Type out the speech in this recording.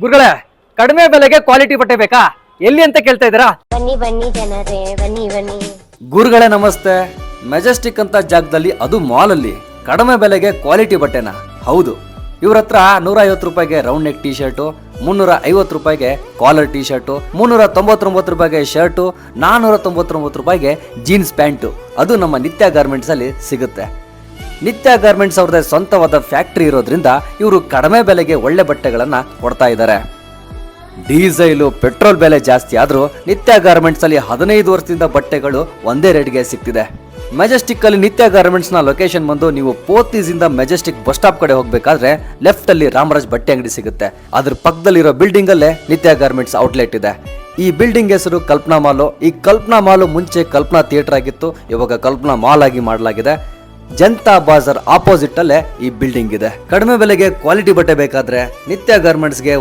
ಗುರುಗಳೇ, ಕಡಿಮೆ ಬೆಲೆಗೆ ಕ್ವಾಲಿಟಿ ಬಟ್ಟೆ ಬೇಕಾ? ಎಲ್ಲಿ ಅಂತ ಕೇಳ್ತಾ ಇದ್ದೀರಾ? ಬನ್ನಿ ಬನ್ನಿ ಜನರೇ, ಬನ್ನಿ ಬನ್ನಿ. ಗುರುಗಳೇ ನಮಸ್ತೆ. ಮೆಜೆಸ್ಟಿಕ್ ಅಂತ ಜಾಗದಲ್ಲಿ, ಅದು ಮಾಲ್ ಅಲ್ಲಿ ಕಡಿಮೆ ಬೆಲೆಗೆ ಕ್ವಾಲಿಟಿ ಬಟ್ಟೆನ? ಹೌದು. ಇವ್ರ ಹತ್ರ 150 ರೂಪಾಯಿಗೆ ರೌಂಡ್ ನೆಕ್ ಟಿ ಶರ್ಟು, 350 ರೂಪಾಯಿಗೆ ಕಾಲರ್ ಟಿ ಶರ್ಟು, 399 ರೂಪಾಯಿಗೆ ಶರ್ಟು, 499 ರೂಪಾಯಿಗೆ ಜೀನ್ಸ್ ಪ್ಯಾಂಟು, ಅದು ನಮ್ಮ ನಿತ್ಯ ಗಾರ್ಮೆಂಟ್ಸ್ ಅಲ್ಲಿ ಸಿಗುತ್ತೆ. ನಿತ್ಯ ಗಾರ್ಮೆಂಟ್ಸ್ ಅವ್ರದೇ ಸ್ವಂತವಾದ ಫ್ಯಾಕ್ಟರಿ ಇರೋದ್ರಿಂದ ಇವರು ಕಡಿಮೆ ಬೆಲೆಗೆ ಒಳ್ಳೆ ಬಟ್ಟೆಗಳನ್ನ ಕೊಡ್ತಾ ಇದ್ದಾರೆ. ಡೀಸೆಲು ಪೆಟ್ರೋಲ್ ಬೆಲೆ ಜಾಸ್ತಿ ಆದ್ರೂ ನಿತ್ಯ ಗಾರ್ಮೆಂಟ್ಸ್ ಅಲ್ಲಿ 15 ವರ್ಷದಿಂದ ಬಟ್ಟೆಗಳು ಒಂದೇ ರೇಟ್ಗೆ ಸಿಗ್ತಿದೆ. ಮೆಜೆಸ್ಟಿಕ್ ಅಲ್ಲಿ ನಿತ್ಯ ಗಾರ್ಮೆಂಟ್ಸ್ ನ ಲೊಕೇಶನ್ ಬಂದು, ನೀವು ಪೋತೀಸ್ ಇಂದ ಮೆಜೆಸ್ಟಿಕ್ ಬಸ್ ಸ್ಟಾಪ್ ಕಡೆ ಹೋಗ್ಬೇಕಾದ್ರೆ ಲೆಫ್ಟ್ ಅಲ್ಲಿ ರಾಮರಾಜ್ ಬಟ್ಟೆ ಅಂಗಡಿ ಸಿಗುತ್ತೆ. ಅದ್ರ ಪಕ್ಕದಲ್ಲಿರೋ ಬಿಲ್ಡಿಂಗ್ ಅಲ್ಲೇ ನಿತ್ಯ ಗಾರ್ಮೆಂಟ್ಸ್ ಔಟ್ಲೆಟ್ ಇದೆ. ಈ ಬಿಲ್ಡಿಂಗ್ ಹೆಸರು ಕಲ್ಪನಾ ಮಾಲು. ಈ ಕಲ್ಪನಾ ಮಾಲು ಮುಂಚೆ ಕಲ್ಪನಾ ಥಿಯೇಟರ್ ಆಗಿತ್ತು, ಇವಾಗ ಕಲ್ಪನಾ ಮಾಲ್ ಆಗಿ ಮಾಡಲಾಗಿದೆ. ಜನತಾ ಬಾಜಾರ್ ಆಪೋಸಿಟ್ ಅಲ್ಲೇ ಈ ಬಿಲ್ಡಿಂಗ್ ಇದೆ. ಕಡಿಮೆ ಬೆಲೆಗೆ ಕ್ವಾಲಿಟಿ ಬಟ್ಟೆ ಬೇಕಾದ್ರೆ ನಿತ್ಯ ಗಾರ್ಮೆಂಟ್ಸ್ಗೆ